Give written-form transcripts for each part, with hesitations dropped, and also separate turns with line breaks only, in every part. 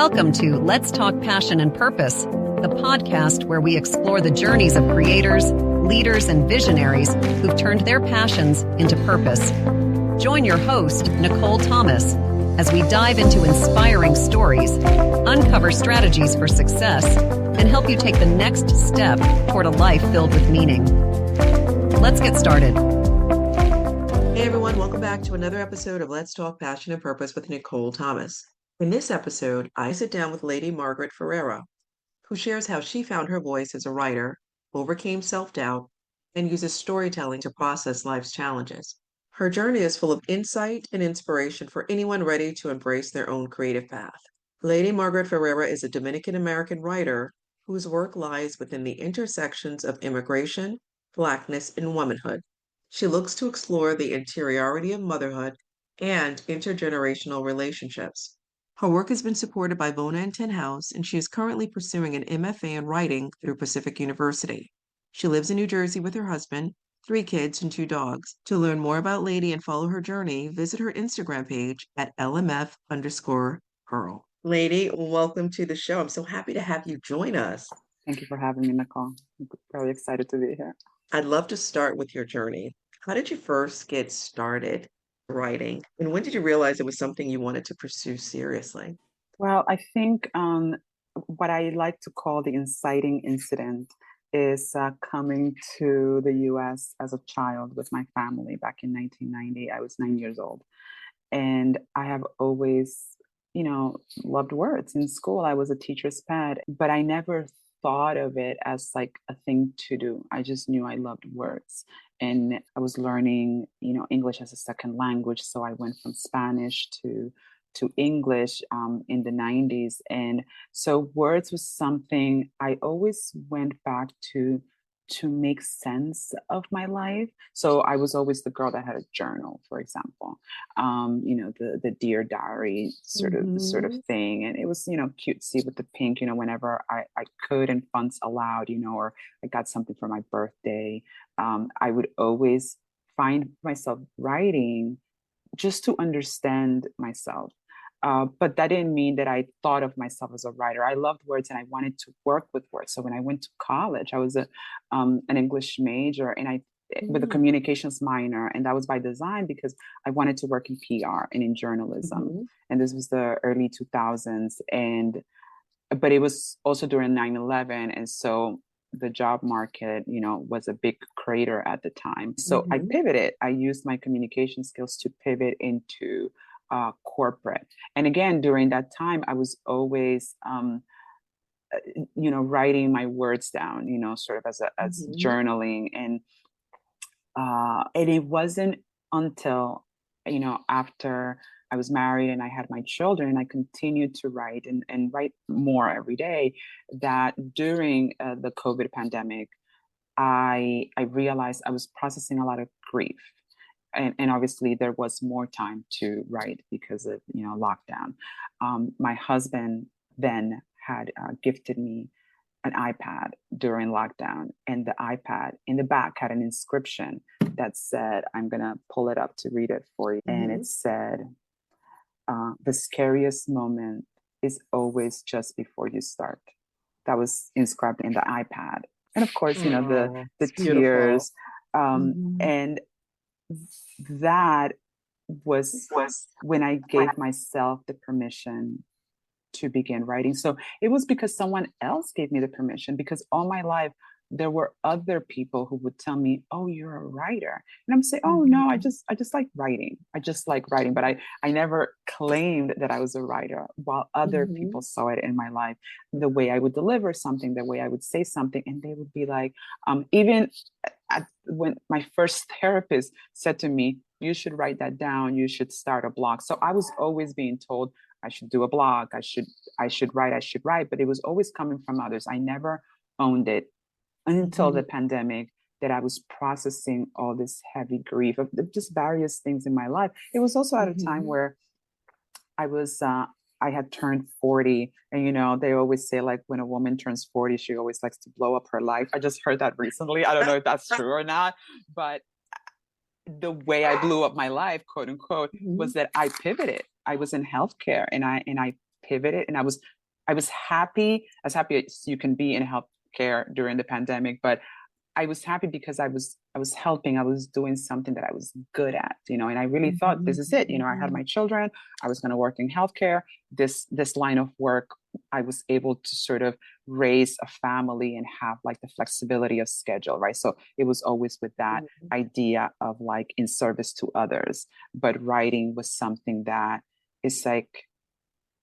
Welcome to Let's Talk Passion and Purpose, the podcast where we explore the journeys of creators, leaders, and visionaries who've turned their passions into purpose. Join your host, Nicole Thomas, as we dive into inspiring stories, uncover strategies for success, and help you take the next step toward a life filled with meaning. Let's get started.
Hey everyone, welcome back to another episode of Let's Talk Passion and Purpose with Nicole Thomas. In this episode, I sit down with Leydi Margaret Ferreira, who shares how she found her voice as a writer, overcame self-doubt, and uses storytelling to process life's challenges. Her journey is full of insight and inspiration for anyone ready to embrace their own creative path. Leydi Margaret Ferreira is a Dominican-American writer whose work lies within the intersections of immigration, Blackness, and womanhood. She looks to explore the interiority of motherhood and intergenerational relationships. Her work has been supported by Bona and Tin House, and she is currently pursuing an MFA in writing through Pacific University. She lives in New Jersey with her husband, 3 kids, and 2 dogs. To learn more about Leydi and follow her journey, visit her Instagram page at LMF_Pearl. Leydi, welcome to the show. I'm so happy to have you join us.
Thank you for having me, Nicole. I'm really excited to be here.
I'd love to start with your journey. How did you first get started writing? And when did you realize it was something you wanted to pursue seriously?
Well, I think what I like to call the inciting incident is coming to the U.S. as a child with my family back in 1990. I was 9 years old. And I have always, loved words. In school, I was a teacher's pet, but I never thought of it as like a thing to do. I just knew I loved words. And I was learning, English as a second language. So I went from Spanish to English in the 90s. And so words was something I always went back to make sense of my life. So I was always the girl that had a journal, for example, the Dear Diary sort of thing. And it was, cutesy with the pink, whenever I could and funds allowed, or I got something for my birthday. I would always find myself writing just to understand myself. But that didn't mean that I thought of myself as a writer. I loved words and I wanted to work with words. So when I went to college, I was an English major and with a communications minor. And that was by design because I wanted to work in PR and in journalism. And this was the early 2000s. But it was also during 9/11. And so the job market, was a big crater at the time. So I pivoted. I used my communication skills to pivot into corporate. And again, during that time, I was always, writing my words down, sort of as journaling. And it wasn't until, after I was married and I had my children and I continued to write and write more every day, that during the COVID pandemic, I realized I was processing a lot of grief. And obviously there was more time to write because of, lockdown. My husband then had gifted me an iPad during lockdown, and the iPad in the back had an inscription that said, I'm going to pull it up to read it for you. And it said, the scariest moment is always just before you start. That was inscribed in the iPad. And of course, the tears. And that was when I gave myself the permission to begin writing. So it was because someone else gave me the permission, because all my life there were other people who would tell me, oh, you're a writer. And I'm saying, oh no, I just like writing. I just like writing. But I never claimed that I was a writer, while other people saw it in my life, the way I would deliver something, the way I would say something. And they would be like, even when my first therapist said to me, you should write that down, you should start a blog. So I was always being told I should do a blog, I should write, but it was always coming from others. I never owned it until the pandemic, that I was processing all this heavy grief of just various things in my life. It was also at a time where I had turned 40, and they always say, like, when a woman turns 40, she always likes to blow up her life. I just heard that recently. I don't know if that's true or not, but the way I blew up my life, quote unquote, was that I pivoted. I was in healthcare and I pivoted, and I was happy as you can be in healthcare during the pandemic, but I was happy because I was helping, I was doing something that I was good at, and I really thought this is it. I had my children, I was going to work in healthcare. This line of work, I was able to sort of raise a family and have like the flexibility of schedule, right? So it was always with that idea of like in service to others. But writing was something that is like,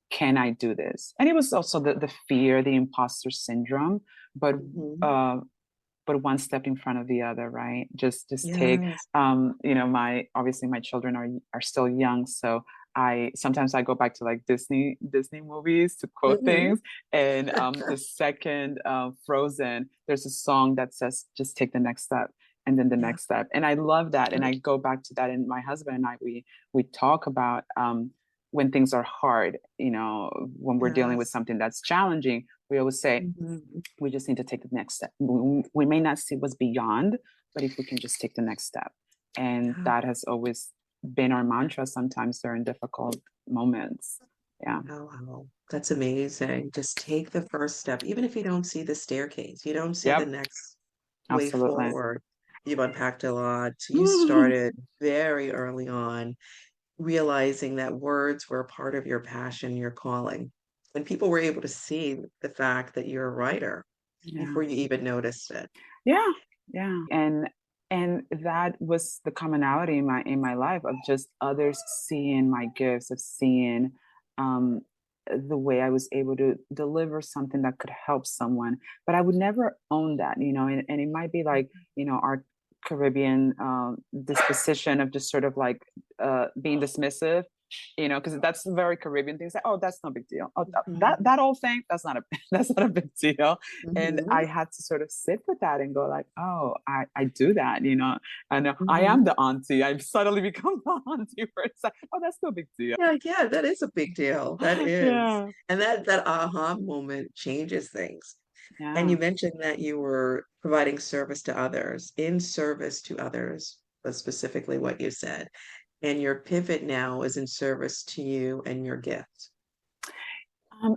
can I do this? And it was also the fear, the imposter syndrome, but one step in front of the other, right? Just take,
Yes.
my children are still young, so sometimes I go back to like Disney movies to quote things. And the second Frozen, there's a song that says, "Just take the next step." And then the next step. And I love that. And I go back to that. And my husband and I, we talk about when things are hard, when we're dealing with something that's challenging, we always say, we just need to take the next step. We may not see what's beyond, but if we can just take the next step. And that has always been our mantra sometimes during difficult moments. Yeah.
Oh, wow. That's amazing. Just take the first step. Even if you don't see the staircase, you don't see the next way
Absolutely.
forward. You've unpacked a lot. You started very early on, realizing that words were a part of your passion, your calling. And people were able to see the fact that you're a writer before you even noticed it.
Yeah. And that was the commonality in my life, of just others seeing my gifts, of seeing the way I was able to deliver something that could help someone. But I would never own that, and it might be like, our Caribbean disposition of just sort of like being dismissive, because that's a very Caribbean thing. Say, oh, that's no big deal. Oh, that old thing, that's not a big deal. And I had to sort of sit with that and go like, oh, I do that, I know I am the auntie. I've suddenly become the auntie where it's like, oh, that's no big deal.
Yeah, that is a big deal. That is. And that aha moment changes things. And you mentioned that you were providing service to others, in service to others, was specifically what you said. And your pivot now is in service to you and your gift.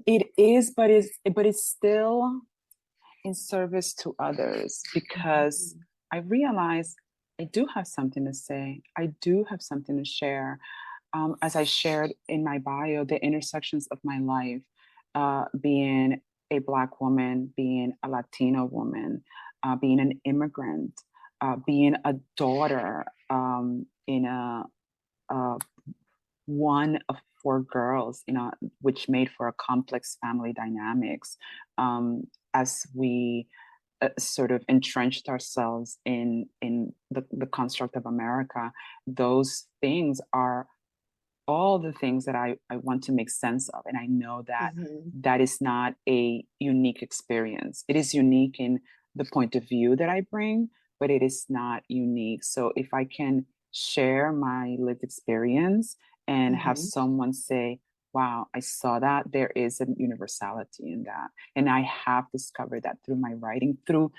It is, but it's still in service to others, because I realize I do have something to say. I do have something to share. As I shared in my bio, the intersections of my life, being a Black woman, being a Latina woman, being an immigrant, being a daughter in a one of four girls, which made for a complex family dynamics, as we sort of entrenched ourselves in the construct of America. Those things are all the things that I want to make sense of. And I know that that is not a unique experience. It is unique in the point of view that I bring, but it is not unique. So if I can share my lived experience and have someone say, wow, I saw that, there is a universality in that. And I have discovered that through my writing, through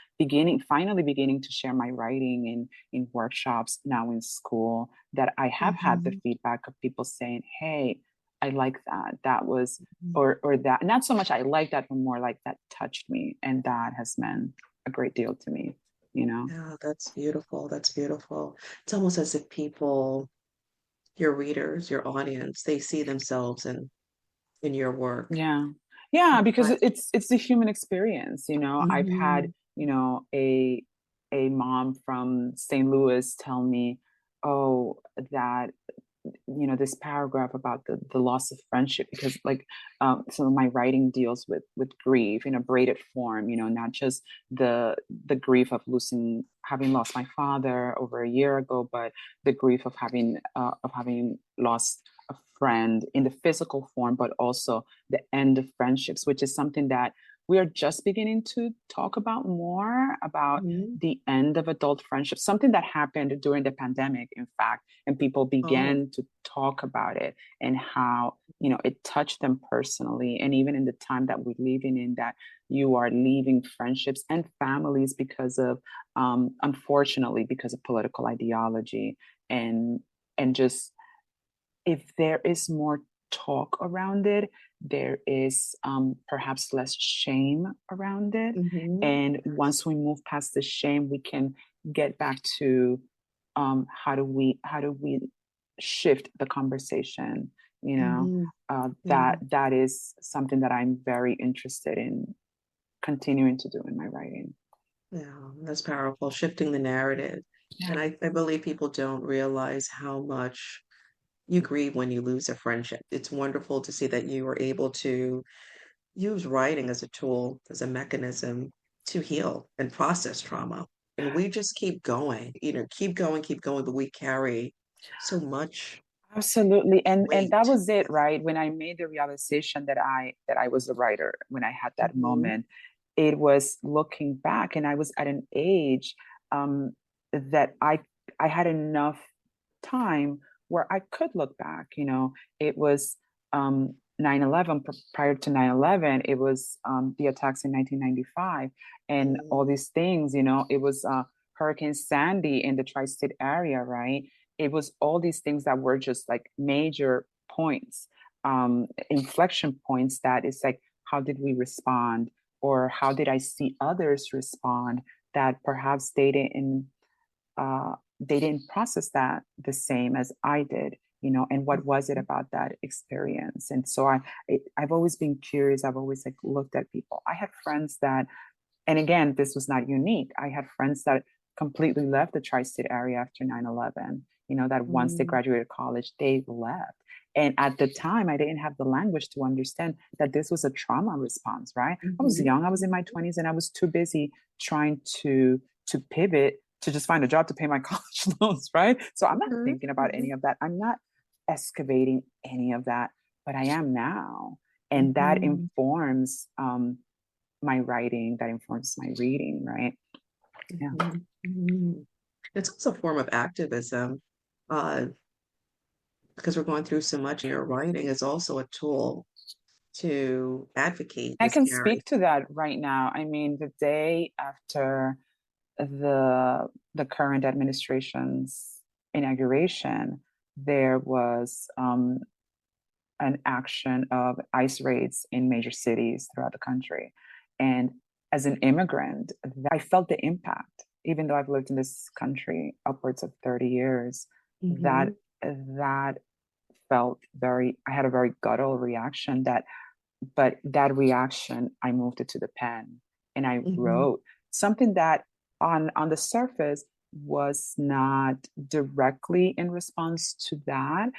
finally beginning to share my writing in workshops, now in school, that I have had the feedback of people saying, hey, I like that. That was, or that, not so much I like that, but more like that touched me. And that has meant a great deal to me,
Yeah, that's beautiful. That's beautiful. It's almost as if people, your readers, your audience, they see themselves in your work.
Yeah, because it's the human experience. I've had a mom from St. Louis tell me, oh, that this paragraph about the loss of friendship, because like some of my writing deals with grief in a braided form, not just the grief of having lost my father over a year ago, but the grief of having lost a friend in the physical form, but also the end of friendships, which is something that we are just beginning to talk about more, about the end of adult friendships, something that happened during the pandemic, in fact, and people began to talk about it and how, it touched them personally. And even in the time that we're living in, that you are leaving friendships and families because of, unfortunately, because of political ideology, and just, if there is more talk around it, there is perhaps less shame around it. And once we move past the shame, we can get back to how do we shift the conversation, that is something that I'm very interested in continuing to do in my writing.
Yeah, that's powerful, shifting the narrative. And I believe people don't realize how much you grieve when you lose a friendship. It's wonderful to see that you were able to use writing as a tool, as a mechanism to heal and process trauma. And we just keep going, keep going, but we carry so much
Absolutely. And that
weight.
was it, right? When I made the realization that I was a writer, when I had that
Mhm.
moment, it was looking back, and I was at an age that I had enough time where I could look back. It was 9/11. Prior to 9/11, it was the attacks in 1995, and all these things. It was Hurricane Sandy in the tri-state area, right? It was all these things that were just like major points, inflection points, that is like, how did we respond, or how did I see others respond that perhaps they didn't process that the same as I did, and what was it about that experience? And so I've always been curious. I've always like looked at people. I had friends that, and again, this was not unique. I had friends that completely left the tri-state area after 9/11, that once they graduated college, they left. And at the time, I didn't have the language to understand that this was a trauma response, right? I was young, I was in my 20s, and I was too busy trying to pivot to just find a job to pay my college loans, right? So I'm not thinking about any of that. I'm not excavating any of that, but I am now. And that informs my writing, that informs my reading, right? Yeah.
It's also a form of activism, uh, because we're going through so much. Your writing is also a tool to advocate,
I can
miscarry.
speak to that right now. I mean, the day after the current administration's inauguration, there was an action of ICE raids in major cities throughout the country. And as an immigrant, I felt the impact, even though I've lived in this country upwards of 30 years, that that felt I had a very guttural reaction, but that reaction, I moved it to the pen, and I wrote something that on the surface was not directly in response to that,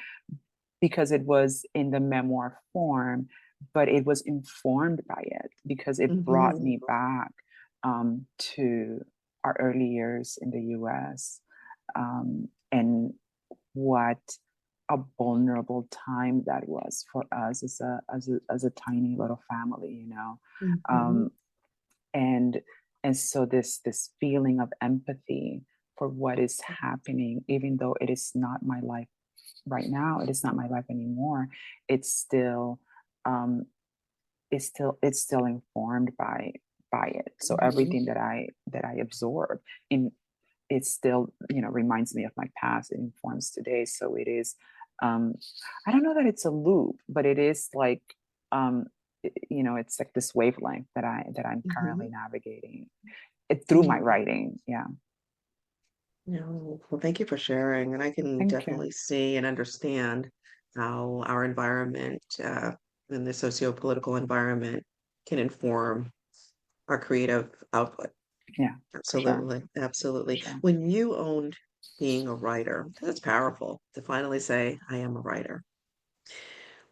because it was in the memoir form, but it was informed by it, because it brought me back to our early years in the US, and what a vulnerable time that was for us as a tiny little family, and so this feeling of empathy for what is happening, even though it is not my life right now, it is not my life anymore, it's still informed by it. So everything that I absorb in, it still reminds me of my past. It informs today. So it is, I don't know that it's a loop, but it is like, it's like this wavelength that I'm currently navigating it through my writing. Yeah.
No, well, thank you for sharing. And I can
Thank you.
definitely see and understand how our environment, and the socio-political environment can inform our creative output.
Yeah, for sure.
Absolutely.
For
Absolutely.
sure.
When you owned being a writer, that's powerful to finally say, I am a writer.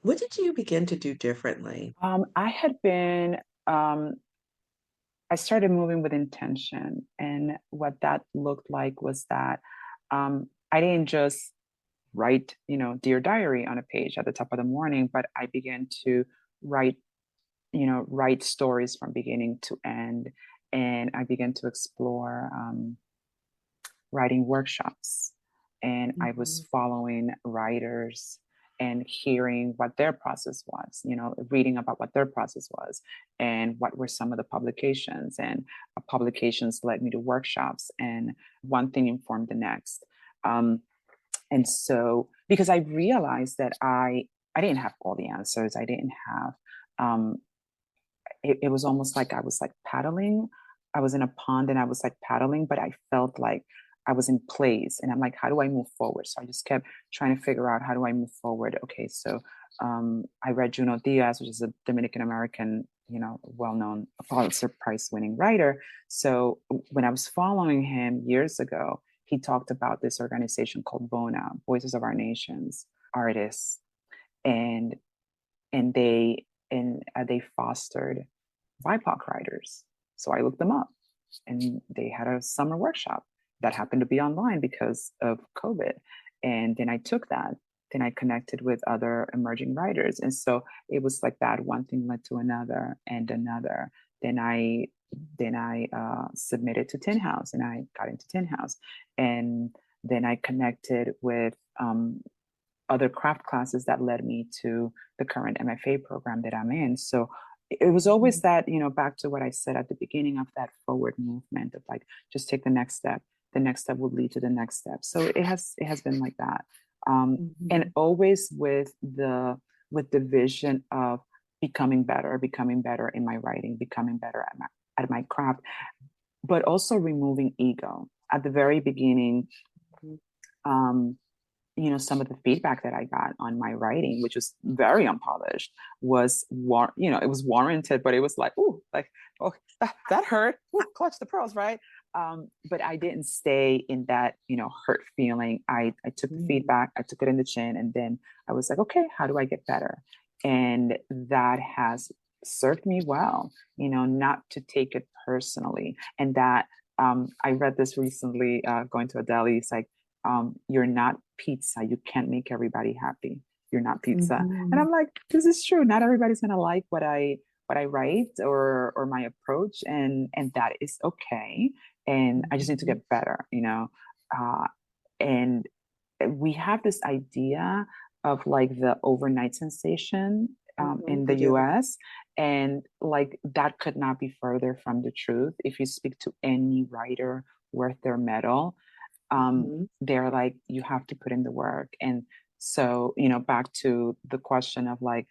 What did you begin to do differently?
I had been, I started moving with intention. And what that looked like was that I didn't just write, Dear Diary on a page at the top of the morning, but I began to write, write stories from beginning to end. And I began to explore writing workshops. And I was following writers and hearing what their process was, reading about what their process was and what were some of the publications. And publications led me to workshops, and one thing informed the next. And so, because I realized that I didn't have all the answers. I didn't have, um, it was almost like I was like paddling. I was in a pond and I was like paddling, but I felt like I was in place. And I'm like, how do I move forward? So I just kept trying to figure out, how do I move forward? Okay, so I read Junot Diaz, which is a Dominican American, well-known Pulitzer Prize-winning writer. So when I was following him years ago, he talked about this organization called BONA, Voices of Our Nations, artists, and they fostered BIPOC writers. So I looked them up, and they had a summer workshop that happened to be online because of COVID. And then I took that. Then I connected with other emerging writers. And so it was like that, one thing led to another and another. Then I submitted to Tin House, and I got into Tin House. And then I connected with other craft classes that led me to the current MFA program that I'm in. So it was always that, back to what I said at the beginning, of that forward movement of like, just take the next step. The next step will lead to the next step. So it has been like that. And always with the vision of becoming better in my writing, becoming better at my craft, but also removing ego. At the very beginning, some of the feedback that I got on my writing, which was very unpolished, was it was warranted, but it was like, oh, that hurt. Ooh, clutch the pearls, right? But I didn't stay in that, hurt feeling. I took the feedback, I took it in the chin, and then I was like, okay, how do I get better? And that has served me well, not to take it personally. And that I read this recently, going to a deli. It's like, you're not pizza. You can't make everybody happy. You're not pizza. And I'm like, this is true. Not everybody's gonna like what I write or my approach, and that is okay. And I just need to get better, and we have this idea of like the overnight sensation in the US, and like that could not be further from the truth. If you speak to any writer worth their medal, they're like, you have to put in the work. And so, back to the question of like,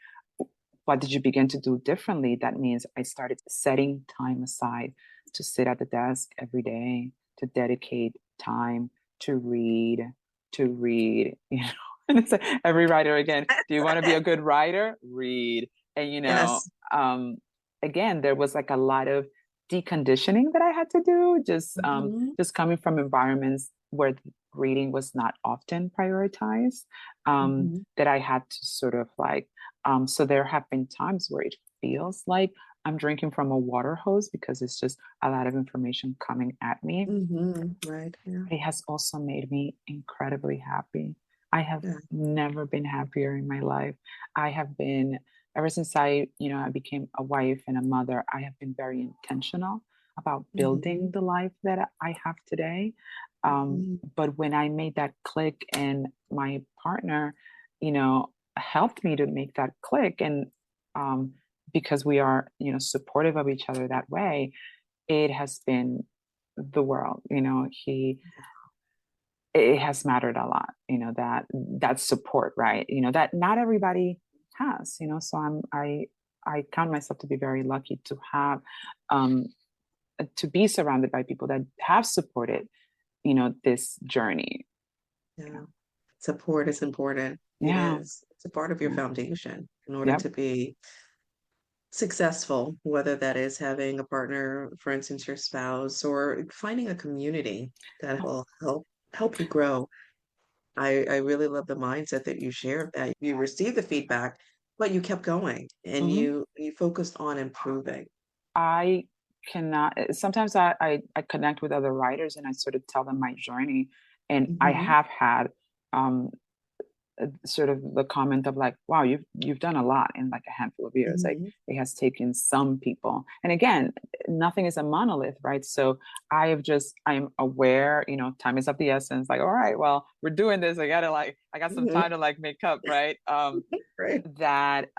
what did you begin to do differently? That means I started setting time aside to sit at the desk every day, to dedicate time to read, and it's like, every writer again, do you want to be a good writer? Read. And,
Yes.
Again, there was like a lot of deconditioning that I had to do, just coming from environments where reading was not often prioritized, that I had to sort of like, so there have been times where it feels like I'm drinking from a water hose because it's just a lot of information coming at me.
Right. Yeah.
It has also made me incredibly happy. I have never been happier in my life. I have been, ever since I became a wife and a mother, I have been very intentional about building the life that I have today. But when I made that click, and my partner, helped me to make that click, and because we are, supportive of each other that way, it has been the world. It has mattered a lot, that support, right? That not everybody has, so I count myself to be very lucky to have, to be surrounded by people that have supported, this journey.
Yeah. Support is important.
Yeah.
It is. It's a part of your foundation in order
Yep.
to be successful, whether that is having a partner, for instance, your spouse, or finding a community that will help you grow. I really love the mindset that you shared, that you received the feedback, but you kept going and
Mhm.
you focused on improving.
I cannot, sometimes I connect with other writers and I sort of tell them my journey. And I have had sort of the comment of like, wow, you've done a lot in like a handful of years. Like, it has taken some people. And again, nothing is a monolith, right? So I'm aware, time is of the essence. Like, all right, well, we're doing this. I got some time to like make up, right?
Right.
That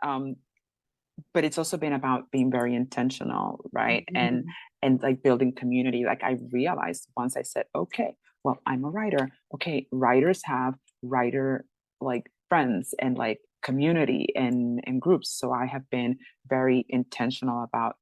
but it's also been about being very intentional, right? And like building community. Like, I realized once I said, okay, well, I'm a writer. Okay, writers have writer like friends and like community and groups. So I have been very intentional about,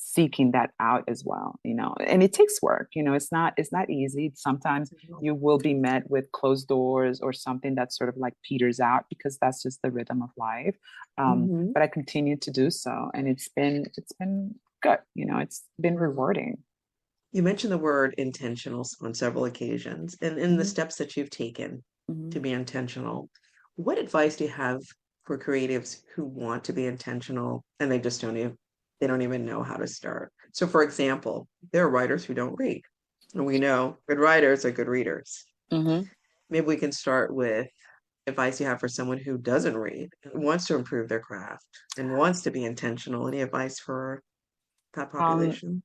seeking that out as well, and it takes work. It's not easy. Sometimes you will be met with closed doors or something that sort of like peters out, because that's just the rhythm of life. But I continue to do so, and it's been good. It's been rewarding.
You mentioned the word intentional on several occasions, and in the steps that you've taken to be intentional. What advice do you have for creatives who want to be intentional and they just don't even know how to start? So, for example, there are writers who don't read, and we know good writers are good readers. Maybe we can start with advice you have for someone who doesn't read and wants to improve their craft and wants to be intentional. Any advice for that population?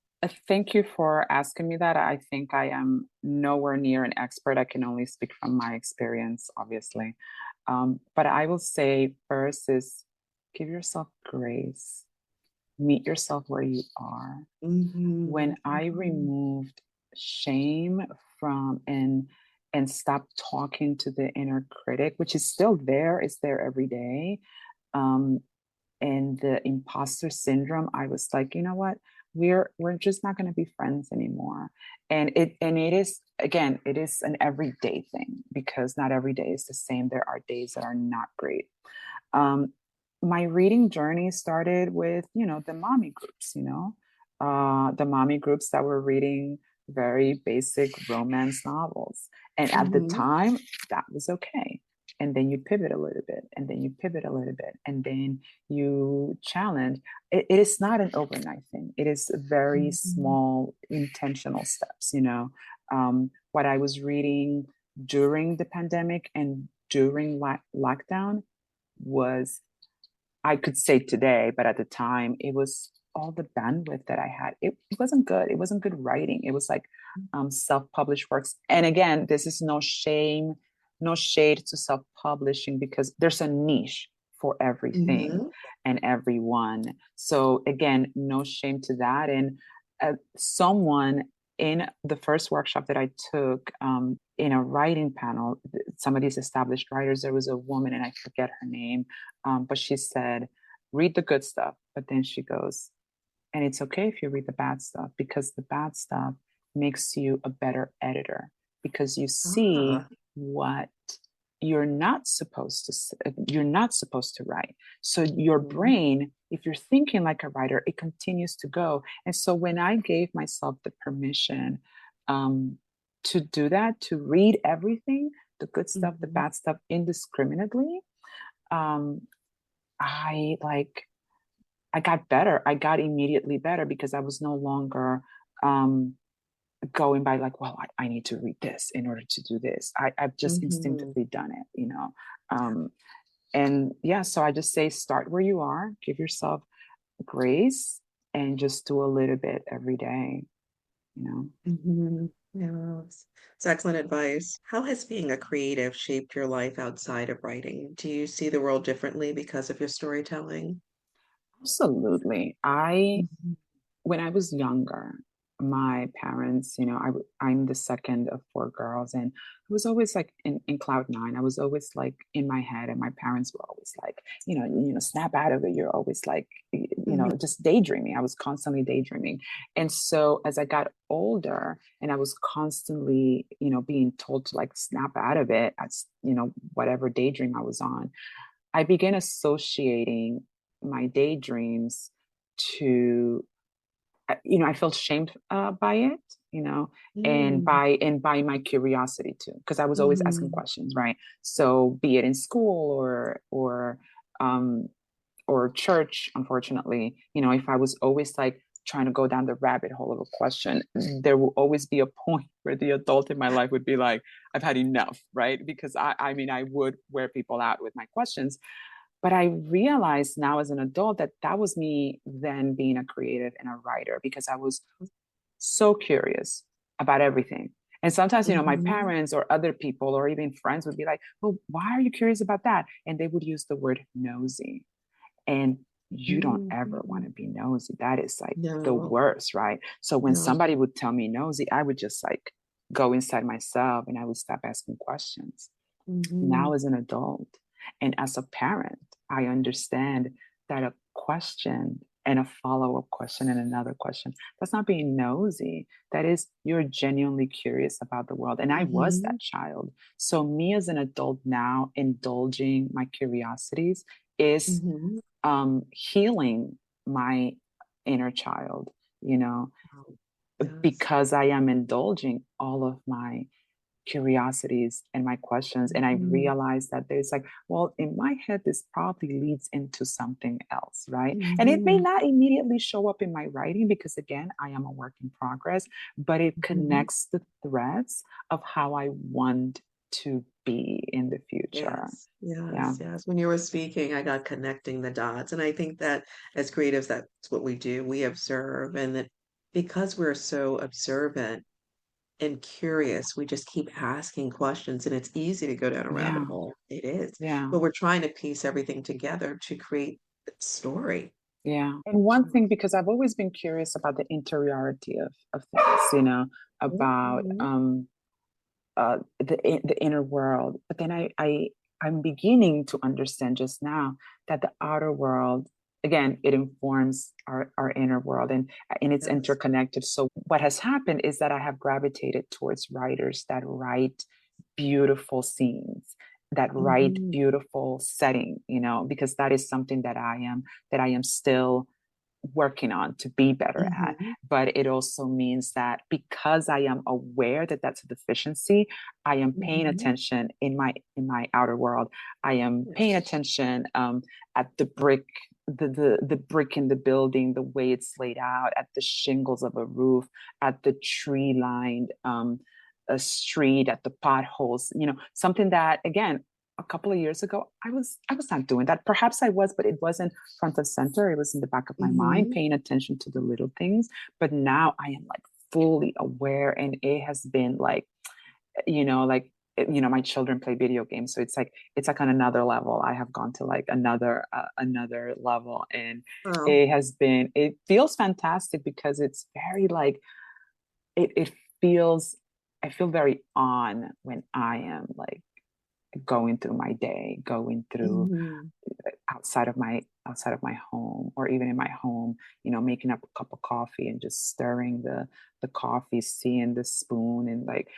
Thank you for asking me that. I think I am nowhere near an expert. I can only speak from my experience, obviously. But I will say first is give yourself grace. Meet yourself where you are. When I removed shame from and stopped talking to the inner critic, which is still there, it's there every day. And the imposter syndrome, I was like, you know what? We're just not going to be friends anymore. And it is, again, it is an everyday thing, because not every day is the same. There are days that are not great. My reading journey started with, the mommy groups, the mommy groups that were reading very basic romance novels. And at the time, that was okay. And then you pivot a little bit, and then you pivot a little bit, and then you challenge. It is not an overnight thing. It is very small, intentional steps. What I was reading during the pandemic and during lockdown was, I could say today, but at the time, it was all the bandwidth that I had. It wasn't good. It wasn't good writing. It was like self-published works. And again, this is no shade to self-publishing, because there's a niche for everything and everyone. So again, no shame to that. And someone in the first workshop that I took, in a writing panel, some of these established writers, there was a woman, and I forget her name, but she said, read the good stuff. But then she goes, and it's okay if you read the bad stuff, because the bad stuff makes you a better editor, because you see what you're not supposed to write. So your brain, if you're thinking like a writer, it continues to go. And so when I gave myself the permission to do that, to read everything, the good stuff, the bad stuff, indiscriminately, I got better. I got immediately better, because I was no longer going by like, well, I need to read this in order to do this. I've just instinctively done it, and yeah, so I just say, start where you are, give yourself grace, and just do a little bit every day,
Yes, it's excellent advice. How has being a creative shaped your life outside of writing? Do you see the world differently because of your storytelling?
Absolutely. When I was younger, my parents, I'm the second of four girls, and I was always like in cloud nine. I was always like in my head, and my parents were always like, snap out of it. You're always like, just daydreaming. I was constantly daydreaming. And so as I got older, and I was constantly, being told to like snap out of it, as, whatever daydream I was on, I began associating my daydreams to, I felt shamed by it, and by my curiosity too, because I was always asking questions, right? So be it in school or church, unfortunately, if I was always like trying to go down the rabbit hole of a question, there will always be a point where the adult in my life would be like, I've had enough, right? Because I would wear people out with my questions. But I realized now as an adult that was me then being a creative and a writer, because I was so curious about everything. And sometimes, my parents or other people or even friends would be like, well, why are you curious about that? And they would use the word nosy. And you don't ever want to be nosy. That is like the worst, right? So when somebody would tell me nosy, I would just like go inside myself, and I would stop asking questions.
Mm-hmm.
Now as an adult and as a parent, I understand that a question and a follow-up question and another question, that's not being nosy. That is, you're genuinely curious about the world. And I was
Mm-hmm.
that child. So me as an adult now indulging my curiosities is
Mm-hmm.
healing my inner child, you know,
Oh, yes.
because I am indulging all of my curiosities and my questions. And I
Mm-hmm.
realized that there's like, well, in my head, this probably leads into something else, right? And it may
Mm-hmm.
not immediately show up in my writing because, again, I am a work in progress, but it
Mm-hmm.
connects the threads of how I want to be in the future.
Yes,
Yeah.
yes, yes. When you were speaking, I got connecting the dots. And I think that as creatives, that's what we do. We observe, and that because we're so observant and curious, we just keep asking questions, and it's easy to go down a rabbit
Yeah.
hole. It is.
Yeah.
But we're trying to piece everything together to create a story.
Yeah. And one thing, because I've always been curious about the interiority of things, about
Mhm.
the inner world. But then I'm beginning to understand just now that the outer world, again, it informs our inner world, and it's
Yes.
interconnected. So what has happened is that I have gravitated towards writers that write beautiful scenes, that write
Mhm.
beautiful setting, because that is something that I am still working on to be better at.
Mhm.
But it also means that because I am aware that that's a deficiency, I am paying
Mhm.
attention in my outer world. I am paying
Yes.
attention at the brick. The brick in the building, the way it's laid out, at the shingles of a roof, at the tree lined a street, at the potholes, something that, again, a couple of years ago, I was not doing that. Perhaps I was, but it wasn't front of center. It was in the back of my mind,
Mhm.
paying attention to the little things. But now I am like fully aware, and it has been like, like, my children play video games, so it's like on another level. I have gone to like another level, and
Oh.
it feels fantastic because it's very like it feels. I feel very on when I am like going through my day, going through
Mhm.
outside of my home, or even in my home, making up a cup of coffee and just stirring the coffee, seeing the spoon, and like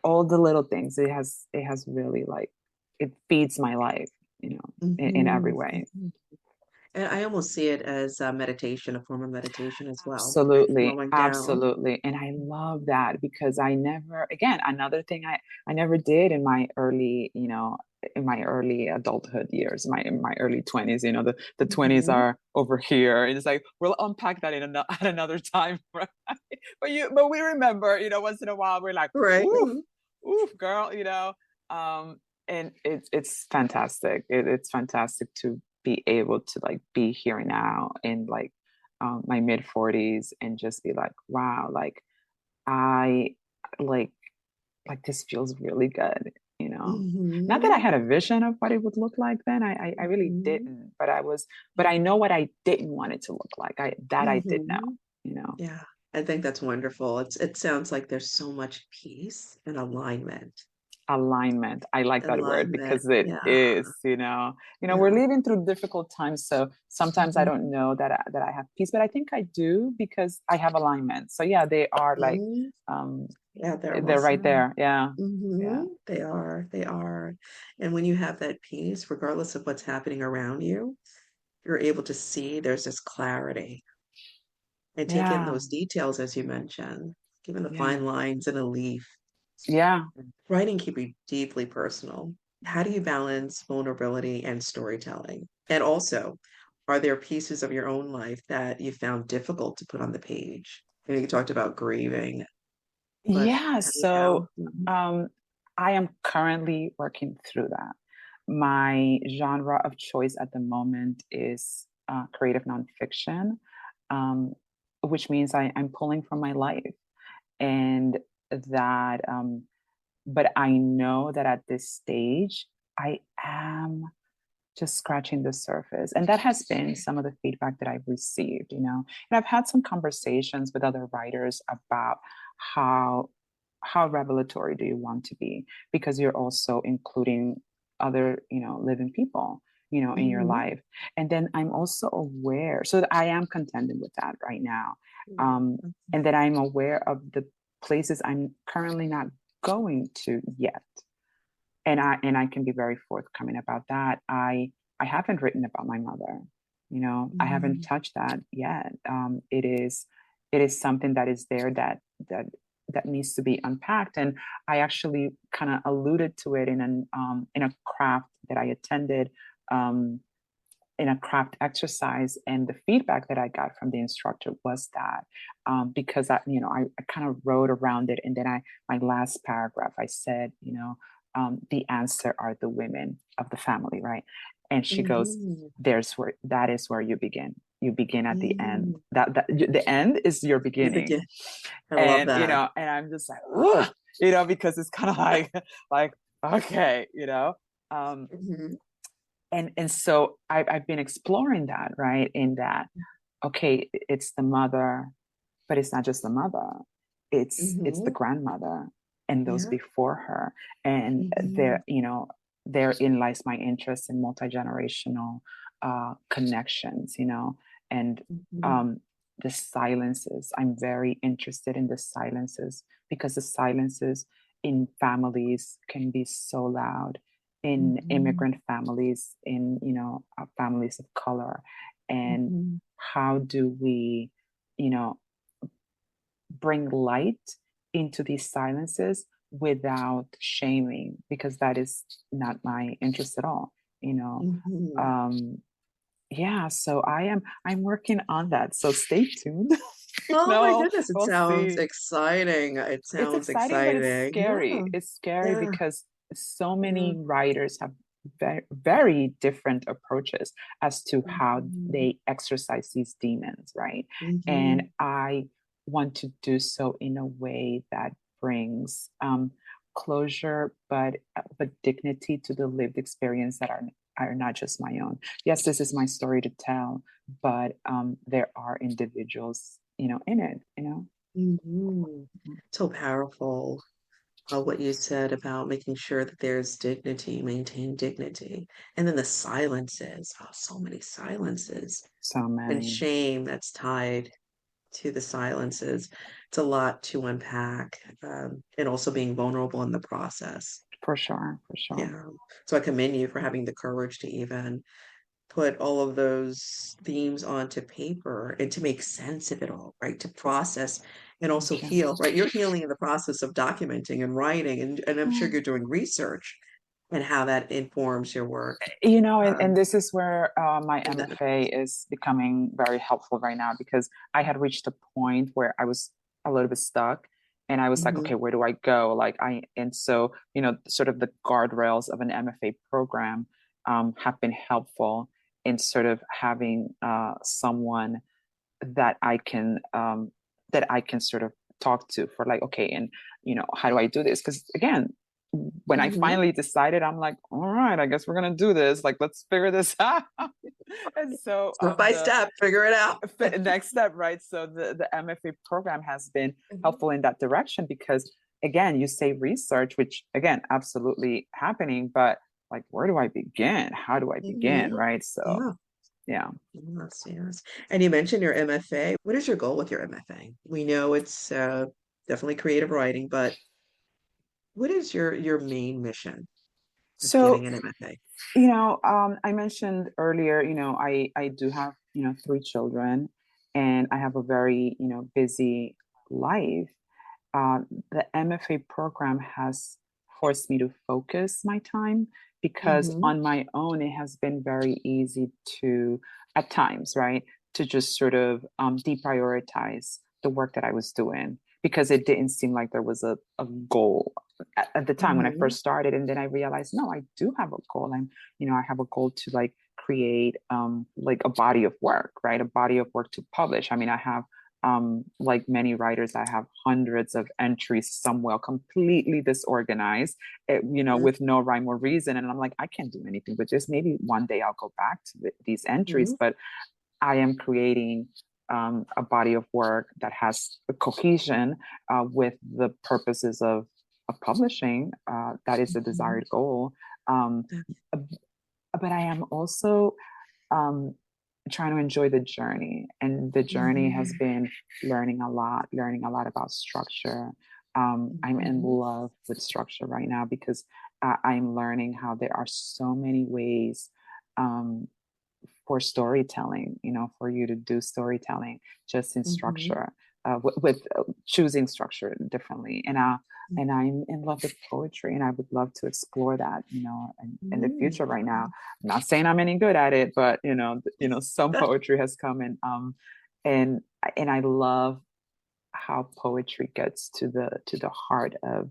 all the little things. It has really, like, it feeds my life, in every
Mhm.
way.
Mhm. And I almost see it as a meditation, a form of meditation as well, right?
Absolutely,
Slowing down.
absolutely. And I love that because I never, again, another thing I never did in my early adulthood years, in my early 20s. The 20s
Mhm.
are over here. And it's like we'll unpack that at another time, right? But we remember, once in a while we're like,
Right.
oof, oof, girl, and it's fantastic. It's fantastic to be able to like be here now in like my mid 40s and just be like, wow, like I like this feels really good, Not that I
Mhm.
had a vision of what it would look like then. I really
Mhm.
didn't, but I know what I didn't want it to look like. I did know,
Mhm.
you know.
Yeah, I think that's wonderful. It sounds like there's so much peace and alignment.
Alignment. I like that word
Alignment.
because it
Yeah.
is, we're
Yeah.
living through difficult times. So sometimes I don't
Mhm.
know that I have peace, but I think I do because I have alignment. So yeah, they are like,
Mhm.
um,
Yeah, they're well
they're right
said.
there. Yeah. Yeah.
They are. They are. And when you have that peace, regardless of what's happening around you, you're able to see there's this clarity and take in
Yeah.
those details, as you mentioned, given the
Yeah.
fine lines in a leaf.
Yeah.
Writing can be deeply personal. How do you balance vulnerability and storytelling? And also, are there pieces of your own life that you found difficult to put on the page? You talked about grieving, but
Yeah.
have you found?
So um, I am currently working through that. My genre of choice at the moment is creative nonfiction, um, which means I'm pulling from my life. And that, but I know that at this stage, I am just scratching the surface. And that has been some of the feedback that I've received. And I've had some conversations with other writers about how how revelatory do you want to be? Because you're also including other, living people, in your life. And then I'm also aware, so that I am contending with that right now. And that I'm aware of the places I'm currently not going to yet. And I can be very forthcoming about that. I haven't written about my mother. I haven't touched that yet. It is something that is there that needs to be unpacked. And I actually kind of alluded to it in a craft that I attended, in a craft exercise, and the feedback that I got from the instructor was that, because I kind of wrote around it, and then my last paragraph I said, the answer are the women of the family, right? And she goes, that is where you begin. You begin at the end. The end is your beginning.
I love that.
And I'm just like, ugh, because it's kind of like, okay, and so I've been exploring that, right? In that, okay, it's the mother, but it's not just the mother. It's the grandmother and those before her. And therein lies my interest in multi-generational connections, and the silences. I'm very interested in the silences, because the silences in families can be so loud, in immigrant families, in families of color. And how do we bring light into these silences without shaming, because that is not my interest at all. So I'm working on that, so stay tuned.
My goodness, it
We'll
sounds
see.
exciting.
It's exciting, but it's scary.
Yeah.
It's scary because so many writers have very, very different approaches as to how they exercise these demons, right? And I want to do so in a way that brings closure, but dignity to the lived experience that are not just my own. Yes, this is my story to tell, but there are individuals, in it,
So powerful. What you said about making sure that there's dignity, maintain dignity. And then the silences, so many silences,
So
and
many.
shame that's tied to the silences. It's a lot to unpack, and also being vulnerable in the process.
For sure.
Yeah. So I commend you for having the courage to even put all of those themes onto paper and to make sense of it all, right? To process and also
Thank you.
heal, right? You're healing in the process of documenting and writing, and I'm sure you're doing research and how that informs your work.
And this is where my
And then,
MFA is becoming very helpful right now, because I had reached a point where I was a little bit stuck, and I was like, okay, where do I go? And so, sort of the guardrails of an MFA program have been helpful in sort of having someone that I can sort of talk to for like, okay, and how do I do this? Because again, when I finally decided, I'm like, all right, I guess we're gonna do this. Like, let's figure this out. And so
step by step, figure it out.
next step, right? So the MFA program has been helpful in that direction, because again, you say research, which again, absolutely happening, but like, where do I begin? How do I begin? Right? So yeah.
Yes. And you mentioned your MFA. What is your goal with your MFA? We know it's definitely creative writing, but what is your main mission with
So,
getting an MFA?
I mentioned earlier, I do have, 3 children, and I have a very, busy life. The MFA program has forced me to focus my time, because on my own, it has been very easy to, at times, right, to just sort of deprioritize the work that I was doing, because it didn't seem like there was a goal at the time when I first started. And then I realized, no, I do have a goal. I have a goal to like create like a body of work, right? A body of work to publish. I mean, I have like many writers, I have hundreds of entries somewhere completely disorganized, with no rhyme or reason. And I'm like, I can't do anything with this. Maybe one day I'll go back to these entries, but I am creating a body of work that has a cohesion with the purposes of publishing. That is the desired goal. But I am also trying to enjoy the journey. And the journey has been learning a lot about structure. I'm in love with structure right now because I'm learning how there are so many ways for storytelling, for you to do storytelling just in structure, with choosing structure differently. And I'm in love with poetry, and I would love to explore that, in the future. Right now, I'm not saying I'm any good at it, but some poetry has come in, and I love how poetry gets to the heart of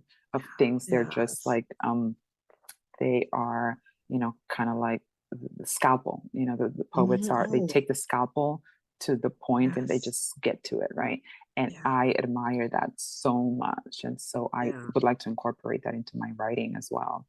things. They're just like they are, kind of like the scalpel. The poets are, they take the scalpel to the point and they just get to it, right? And I admire that so much, and so I would like to incorporate that into my writing as well.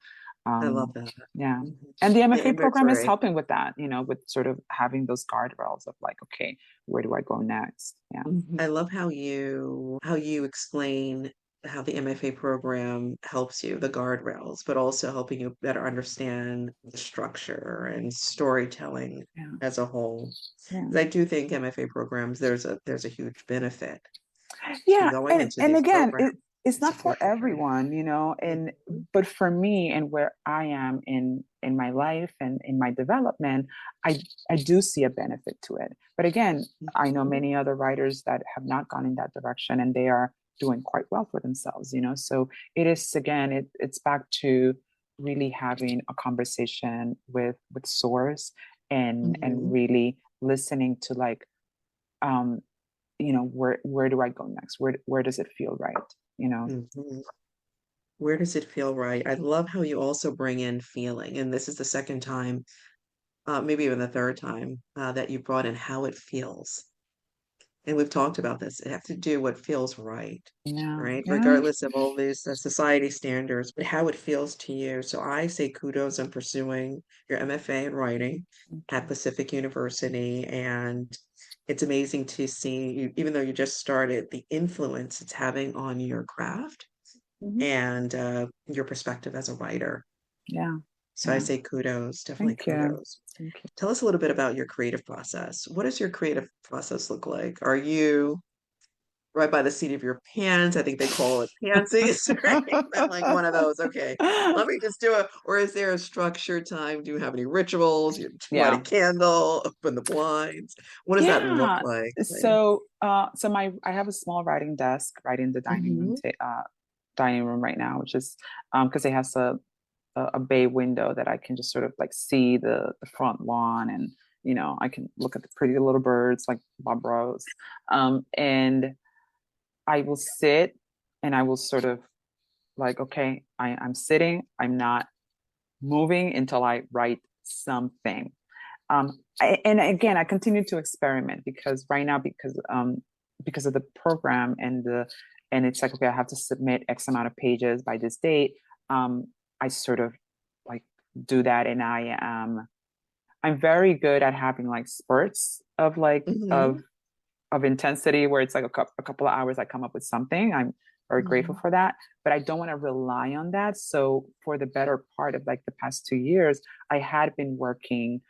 I love that.
Yeah. And the MFA program is helping with that, with sort of having those guardrails of like, okay, where do I go next? Yeah.
I love how you explain how the MFA program helps you, the guardrails, but also helping you better understand the structure and storytelling as a whole. Because I do think MFA programs, there's a huge benefit.
And again, it's not for everyone, and but for me and where I am in my life and in my development, I do see a benefit to it. But again, I know many other writers that have not gone in that direction, and they are doing quite well for themselves, so it is, again, it's back to really having a conversation with source, and really listening to like where do I go next? Where does it feel right?
Where does it feel right? I love how you also bring in feeling, and this is the second time, maybe even the third time, that you brought in how it feels. And we've talked about this. It has to do what feels right, right? Regardless of all these society standards, but how it feels to you. So I say kudos on pursuing your MFA in writing at Pacific University. And it's amazing to see, you, even though you just started, the influence it's having on your craft and your perspective as a writer. So I say kudos, definitely kudos.
Thank you.
Tell us a little bit about your creative process. What does your creative process look like? Are you right by the seat of your pants? I think they call it pantsies, right? Like one of those. Okay, let me just do it. Or is there a structured time? Do you have any rituals? You light a candle, open the blinds. What does that look like?
So I have a small writing desk right in the dining room right now, which is because it has a bay window that I can just sort of like see the front lawn, and I can look at the pretty little birds like Bob Rose, and I will sit and I will sort of like, okay, I'm sitting, I'm not moving until I write something. And again, I continue to experiment because right now, because of the program and it's like, okay, I have to submit X amount of pages by this date. I sort of like do that, and I'm very good at having like spurts of like of intensity where it's like a couple of hours I come up with something. I'm very grateful for that, but I don't want to rely on that. So for the better part of like the past 2 years, I had been working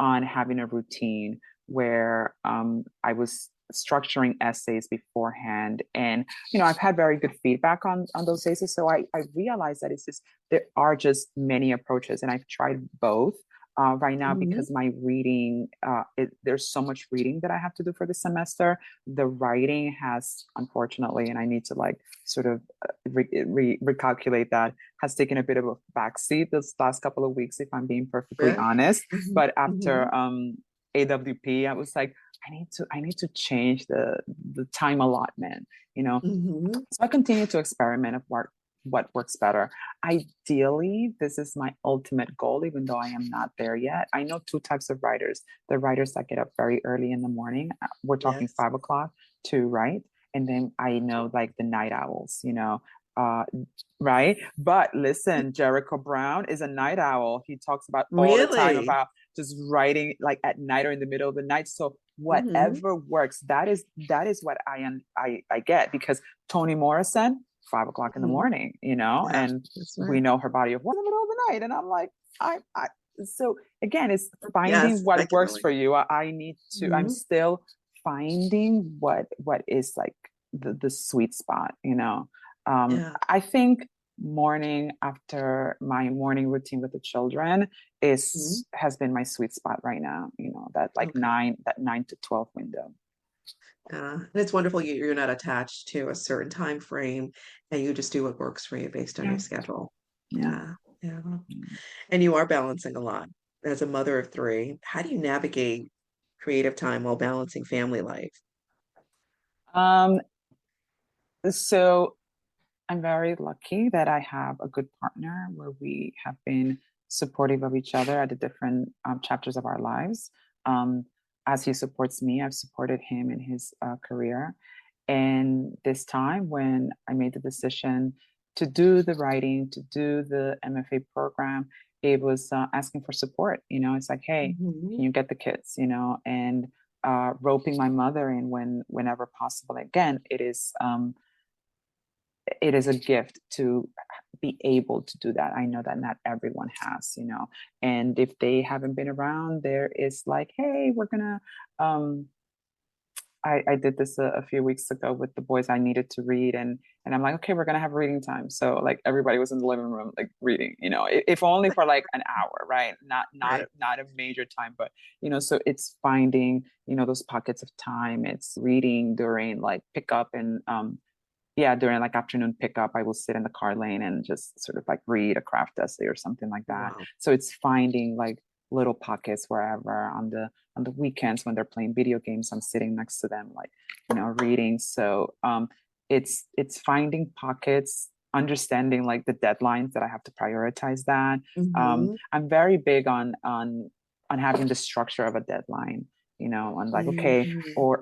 on having a routine where I was structuring essays beforehand, and I've had very good feedback on those essays. So I realized that there are just many approaches, and I've tried both right now because my reading, there's so much reading that I have to do for the semester. The writing has, unfortunately, and I need to like sort of recalculate that, has taken a bit of a backseat this last couple of weeks, if I'm being perfectly honest. But after AWP, I was like, I need to change the time allotment, So I continue to experiment of what works better. Ideally, this is my ultimate goal, even though I am not there yet. I know two types of writers: the writers that get up very early in the morning, we're talking 5 o'clock to write, and then I know like the night owls, right? But listen, Jericho Brown is a night owl. He talks about all the time about just writing like at night or in the middle of the night. So
Mm-hmm.
whatever works, that is what I get, because Toni Morrison, 5 o'clock in the
Mm-hmm.
morning,
Yeah,
and
that's
we
right.
know her body of work in the middle of the night. And I'm like, I so again, it's finding
Yes, I
what
can
works
relate.
for you. I need to, I'm
Mm-hmm.
still finding what is like the sweet spot,
Yeah.
I think morning after my morning routine with the children
Mm-hmm.
has been my sweet spot right now, that like
Okay.
9 to 12 window.
And it's wonderful you're not attached to a certain time frame and you just do what works for you based on
Yeah.
your schedule.
Yeah.
Yeah. Yeah. And you are balancing a lot. As a mother of three, how do you navigate creative time while balancing family life?
um so I'm very lucky that I have a good partner where we have been supportive of each other at the different chapters of our lives. Um, as he supports me, I've supported him in his career. And this time, when I made the decision to do the writing, to do the MFA program, it was asking for support. It's like, hey,
Hmm.
can you get the kids? And roping my mother in whenever possible. Again, it is a gift to be able to do that. I know that not everyone has, and if they haven't been around, there is like, hey, we're gonna I did this a few weeks ago with the boys. I needed to read, and I'm like, okay, we're gonna have reading time. So like everybody was in the living room like reading, if only for like an hour, right? Not not
Right.
not a major time, but so it's finding those pockets of time. It's reading during like pickup and yeah, during like afternoon pickup, I will sit in the car lane and just sort of like read a craft essay or something like that.
Wow.
So it's finding like little pockets wherever on the weekends when they're playing video games, I'm sitting next to them, like, reading. So it's finding pockets, understanding like the deadlines that I have to prioritize that.
Hmm.
I'm very big on having the structure of a deadline, on like, okay,
Hmm.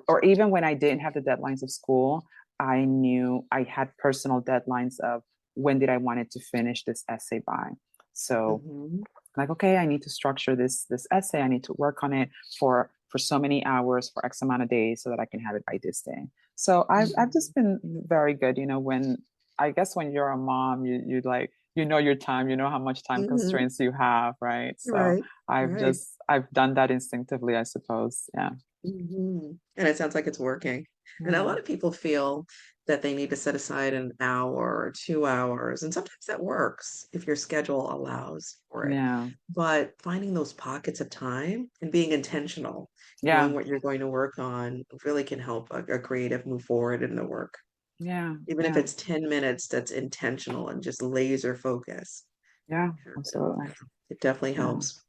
or even when I didn't have the deadlines of school, I knew I had personal deadlines of when did I wanted to finish this essay by. So
Hmm.
like, okay, I need to structure this essay. I need to work on it for so many hours for X amount of days so that I can have it by this day. So I've
Hmm.
just been very good, when I guess when you're a mom, you like your time, how much time
Hmm.
constraints you have, right? So
Right.
I've
Right.
just I've done that instinctively, I suppose. Yeah.
Hmm. And it sounds like it's working. And a
Yeah.
lot of people feel that they need to set aside an hour or 2 hours, and sometimes that works if your schedule allows for it.
Yeah.
But finding those pockets of time and being intentional, knowing
Yeah.
what you're going to work on, really can help a creative move forward in the work.
Yeah.
Even if
Yeah.
it's 10 minutes, that's intentional and just laser focus.
Yeah.
Yeah,
Absolutely.
it definitely
Yeah.
helps.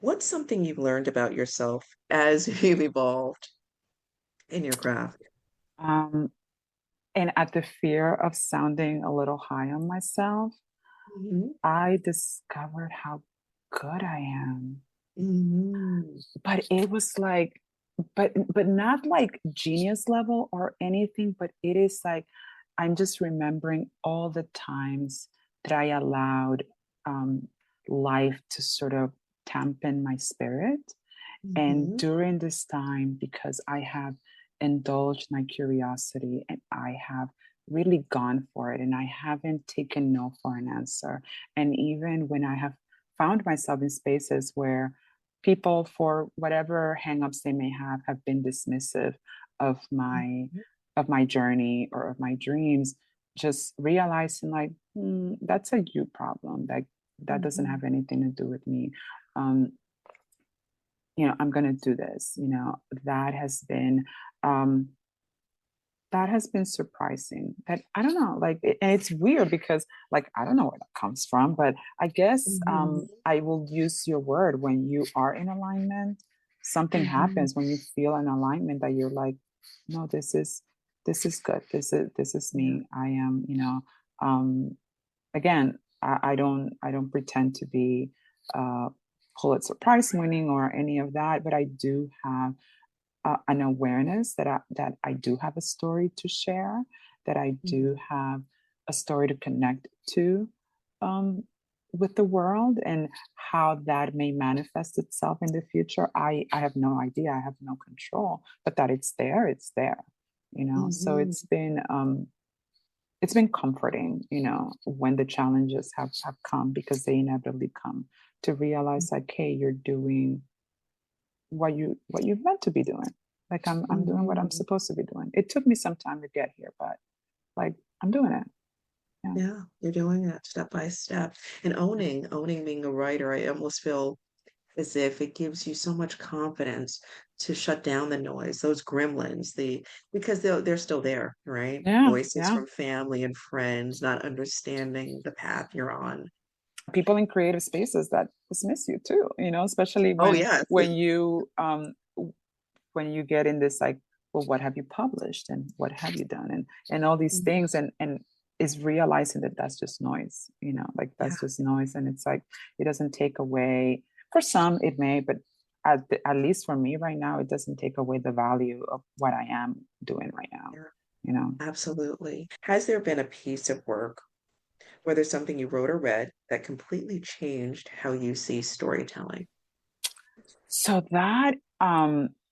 What's something you've learned about yourself as you've evolved in your craft?
Um, and at the fear of sounding a little high on myself,
Mhm.
I discovered how good I am.
Mhm.
But it was like, but not like genius level or anything, but it is like I'm just remembering all the times that I allowed um, life to sort of dampen my spirit. And
Mhm.
during this time, because I have indulged my curiosity and I have really gone for it and I haven't taken no for an answer. And even when I have found myself in spaces where people, for whatever hangups they may have been dismissive of my
Mhm.
of my journey or of my dreams, just realizing like, that's a you problem. That doesn't
Mhm.
have anything to do with me. Um, I'm going to do this. That has been um, that has been surprising. That I don't know, like, and it's weird because, like, I don't know where that comes from, but I guess
Mhm.
I will use your word when you are in alignment. Something
Mhm.
happens when you feel an alignment that you're like, no, this is good. This is
Yeah.
me. I am, um, again, I don't pretend to be uh, Pulitzer Prize winning or any of that, but I do have an awareness that I do have a story to share, that I do
Mhm.
have a story to connect to. Um, with the world and how that may manifest itself in the future, I have no idea. I have no control, but that it's there, you know. So it's been comforting, you know, when the challenges have come, because they inevitably come, to realize like, hey, you're doing what you're meant to be doing. Like I'm doing what I'm supposed to be doing. It took me some time to get here, but like I'm doing it.
Yeah, you're doing it step by step. And owning being a writer, I almost feel as if it gives you so much confidence to shut down the noise, those gremlins, because they're still there, right?
Yeah,
Voices
yeah.
from family and friends not understanding the path you're on.
People in creative spaces that dismiss you too, you know, especially
Oh, yes.
when you get in this like, well, what have you published and what have you done, and all these
Mhm.
things, and is realizing that that's just noise, you know, like
Yeah,
that's just noise. And it's like, it doesn't take away, for some it may, but at least for me right now, it doesn't take away the value of what I am doing right now,
yeah,
you know.
absolutely. Has there been a piece of work, whether something you wrote or read, that completely changed how you see storytelling?
So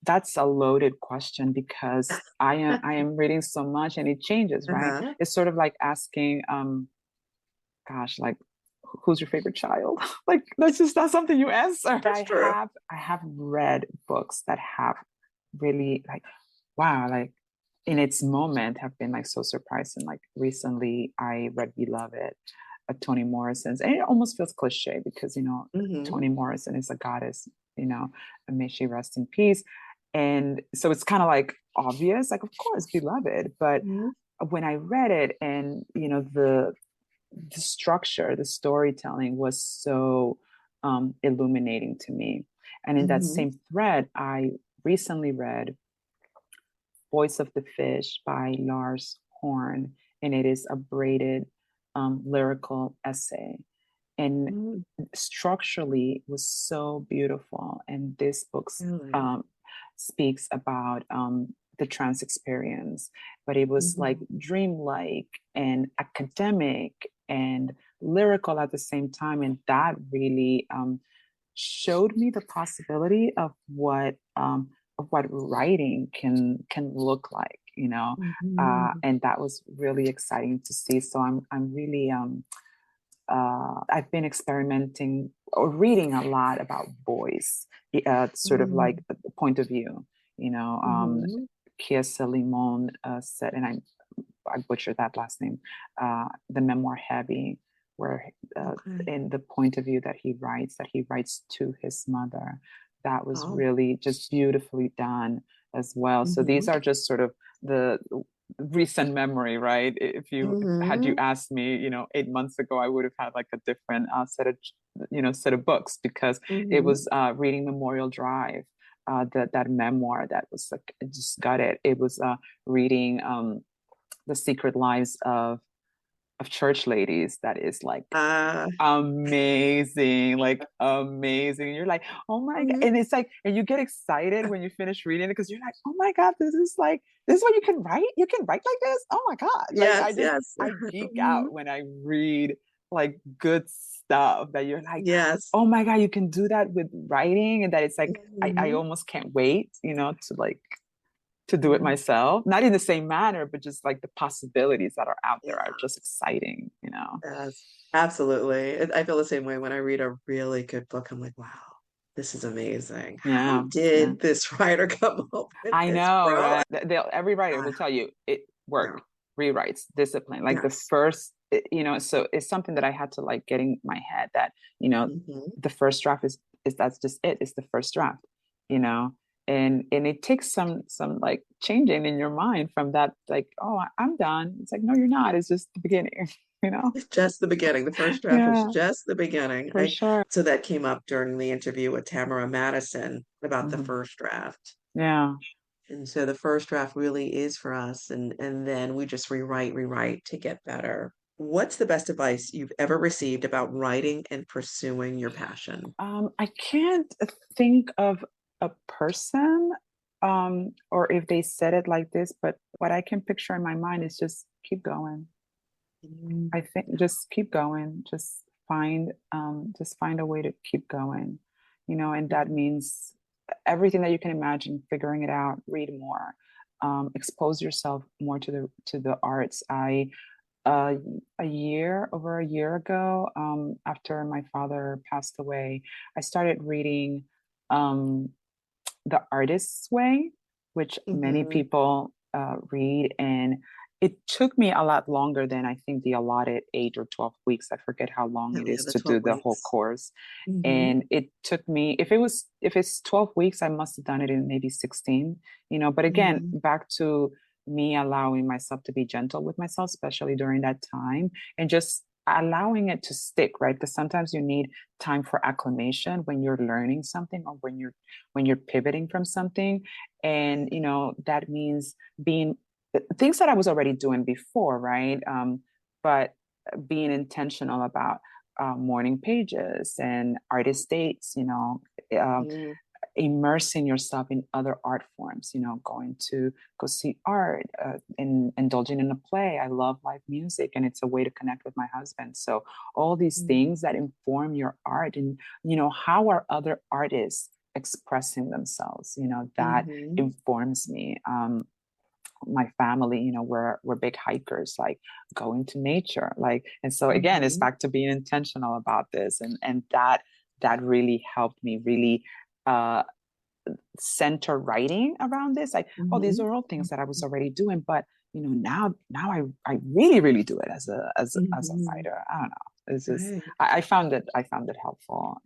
that's a loaded question, because I am reading so much and it changes, right?
Uh-huh.
It's sort of like asking, gosh, like, who's your favorite child? Like that's just not something you answer.
That's true.
I have read books that have really like, wow, like in its moment have been like so surprising. Like recently I read Beloved, Toni Morrison's, and it almost feels cliche because, you know,
Hmm.
Toni Morrison is a goddess, you know, and may she rest in peace. And so it's kind of like obvious, like, of course, Beloved. But
Hmm.
when I read it, and, you know, the structure, the storytelling was so illuminating to me. And in that
Hmm.
same thread, I recently read Voice of the Fish by Lars Horn, and it is a braided lyrical essay. And
Hmm.
structurally was so beautiful. And this book
Really?
um, speaks about the trans experience, but it was like
Hmm.
dreamlike and academic and lyrical at the same time. And that really showed me the possibility of what writing can look like, you know.
Hmm.
And that was really exciting to see. So I'm really I've been experimenting or reading a lot about voice, sort of like
Hmm.
the point of view, you know.
Hmm.
Kiesa Limon said, and I butchered that last name, the memoir Heavy, where
Okay.
in the point of view that he writes to his mother. That was
Oh.
really just beautifully done as well. So
Hmm.
these are just sort of the recent memory, right? If you had you
Hmm.
asked me, you know, 8 months ago, I would have had like a different set of books, because it
Hmm.
was reading Memorial Drive, that memoir that was like, I just got it. It was reading The Secret Lives of Church Ladies. That is like
Uh,
amazing, like amazing. You're like, oh my God.
mhm.
And it's like, and you get excited when you finish reading it, because you're like, oh my God, this is what you can write. You can write like this. Oh my God. Like
Yes, yes.
I geek
Mhm.
out when I read like good stuff that you're like,
Yes.
oh my God, you can do that with writing. And that it's like, I
Mhm.
almost can't wait, you know, to do it
Mhm.
myself. Not in the same manner, but just like the possibilities that are out there are
Yeah,
just exciting, you know?
yes, absolutely. I feel the same way when I read a really good book. I'm like, wow, this is amazing. How
Yeah. Yeah.
did this writer come up with
I
this,
know,
bro?
right? Every writer
Uh,
will tell you it
yeah,
work, rewrites, discipline. Like the
yes.
first, you know, so it's something that I had to like get in my head that, you know,
Hmm.
the first draft is that's just it. It's the first draft, you know, and it takes some like changing in your mind from that, like, oh, I'm done. It's like, no, you're not. It's just the beginning, you know?
It's just the beginning. The first draft was
Yeah,
just the beginning.
for sure.
So that came up during the interview with Tamara Madison about the
Mhm.
first draft.
Yeah.
And so the first draft really is for us, and then we just rewrite to get better. What's the best advice you've ever received about writing and pursuing your passion?
I can't think of a person, or if they said it like this, but what I can picture in my mind is just keep going.
Mm.
I think just keep going, just just find a way to keep going, and that means everything that you can imagine, figuring it out, read more, expose yourself more to the arts. Uh, over a year ago, after my father passed away, I started reading The Artist's Way, which many people read. And it took me a lot longer than I think the allotted 8 or 12 weeks. I forget how long it is
the
to
12
do the whole
weeks.
course. And it took me, if it's 12 weeks, I must have done it in maybe 16, but again, back to me allowing myself to be gentle with myself, especially during that time, and just allowing it to stick, right? Because sometimes you need time for acclimation when you're learning something, or when you're pivoting from something. And that means being things that I was already doing before, right? But being intentional about morning pages and artist dates, immersing yourself in other art forms, going to go see art, and indulging in a play. I love live music, and it's a way to connect with my husband. So all these things that inform your art, and how are other artists expressing themselves, that informs me. My family, we're big hikers, like going to nature, like, and so again, it's back to being intentional about this, and that really helped me really center writing around this, like, oh, these are all things that I was already doing, but now I really do it as a writer. I don't know, it's just I found it helpful,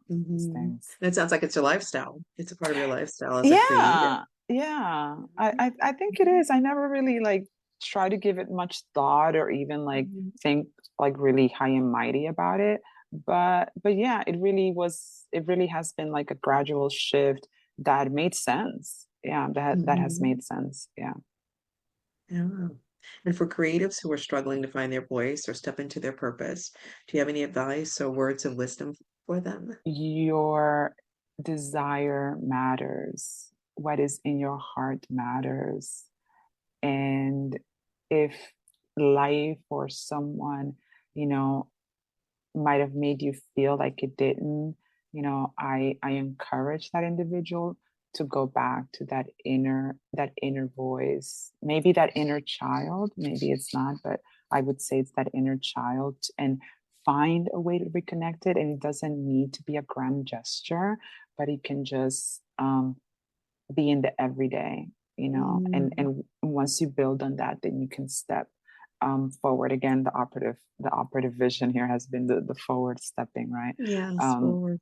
these things.
It sounds like it's your lifestyle. It's a part of your lifestyle as a creative.
Yeah, I think it is. I never really like try to give it much thought, or even like think like really high and mighty about it. But yeah, it really has been like a gradual shift that made sense. Yeah, that has made sense. Yeah.
Yeah. And for creatives who are struggling to find their voice or step into their purpose, do you have any advice or words of wisdom for them?
Your desire matters. What is in your heart matters. And if life or someone, might have made you feel like it didn't, I encourage that individual to go back to that inner voice, maybe that inner child, maybe it's not, but I would say it's that inner child, and find a way to reconnect it. And it doesn't need to be a grand gesture, but it can just be in the everyday, and once you build on that, then you can step forward. Again, the operative vision here has been the forward stepping, right?
Yes, forward.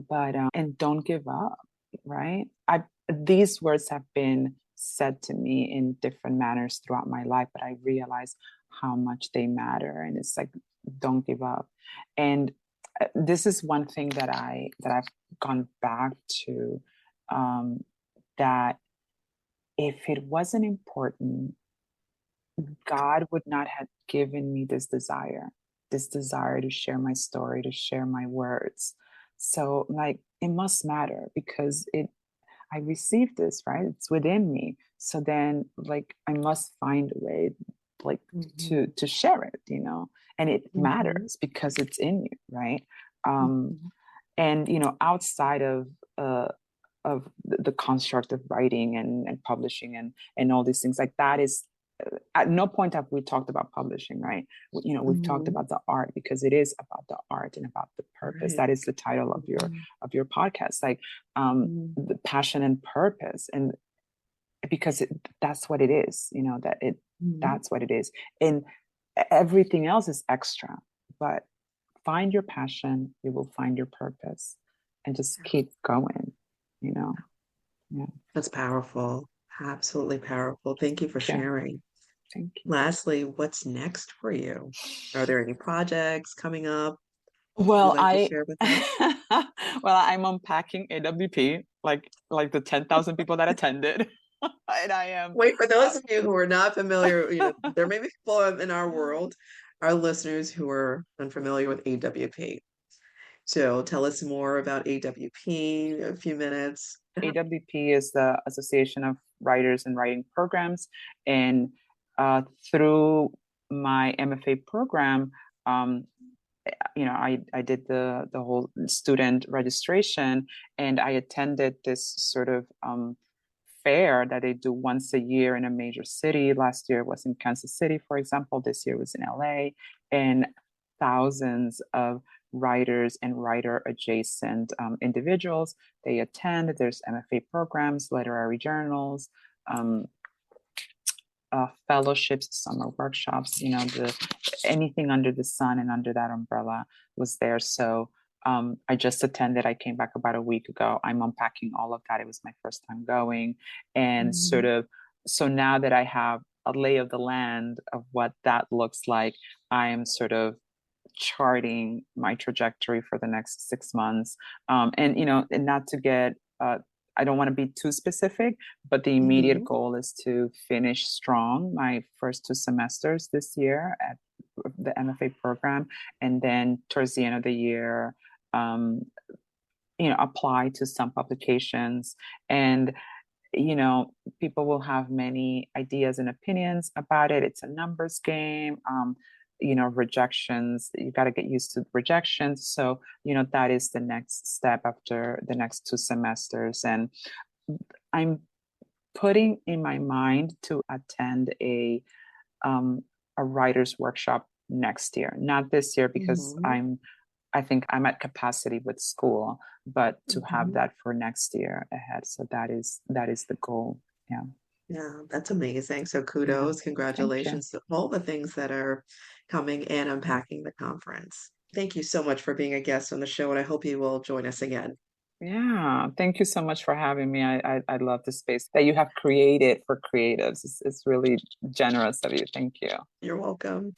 But and don't give up, right? These words have been said to me in different manners throughout my life, but I realize how much they matter. And it's like, don't give up. And this is one thing that I've gone back to, that if it wasn't important, God would not have given me this desire to share my story, to share my words. So like, it must matter, because I received this, right? It's within me. So then like, I must find a way like to share it, and it matters because it's in you, right? And outside of the construct of writing and publishing and all these things, like, that is, at no point have we talked about publishing, right? We've talked about the art, because it is about the art and about the purpose. That is the title of your podcast, like, the passion and purpose. And because that's what it is, that's what it is. And everything else is extra, but find your passion, you will find your purpose, and just keep going, Yeah.
That's powerful. Absolutely powerful. Thank you for sharing.
Thank you.
Lastly, what's next for you? Are there any projects coming up?
Well,
you'd like to share with us?
well, I'm unpacking AWP, like the 10,000 people that attended. And I am.
Wait, for those of you who are not familiar, there may be people in our world, our listeners, who are unfamiliar with AWP. So tell us more about AWP, a few minutes.
AWP is the Association of Writers and Writing Programs. And through my MFA program, I did the whole student registration, and I attended this sort of fair that they do once a year in a major city. Last year was in Kansas City, for example. This year was in LA, and thousands of writers and writer adjacent individuals, they attend. There's MFA programs, literary journals, fellowships, summer workshops, anything under the sun and under that umbrella was there. So I just attended. I came back about a week ago. I'm unpacking all of that. It was my first time going. And so now that I have a lay of the land of what that looks like, I am sort of charting my trajectory for the next 6 months. And not to get, I don't want to be too specific, but the immediate goal is to finish strong my first 2 semesters this year at the MFA program. And then towards the end of the year, apply to some publications. And, people will have many ideas and opinions about it. It's a numbers game. Rejections, you got to get used to rejections. So, that is the next step after the next 2 semesters. And I'm putting in my mind to attend a writer's workshop next year, not this year, because I think I'm at capacity with school, but to have that for next year ahead. So that is the goal. Yeah.
Yeah, that's amazing. So kudos, congratulations to all the things that are coming and unpacking the conference. Thank you so much for being a guest on the show, and I hope you will join us again.
Yeah, thank you so much for having me. I love the space that you have created for creatives. It's really generous of you. Thank you.
You're welcome.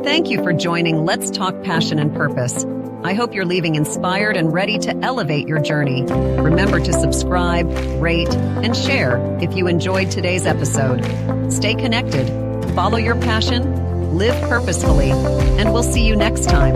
Thank you for joining Let's Talk Passion and Purpose. I hope you're leaving inspired and ready to elevate your journey. Remember to subscribe, rate, and share if you enjoyed today's episode. Stay connected, follow your passion, live purposefully, and we'll see you next time.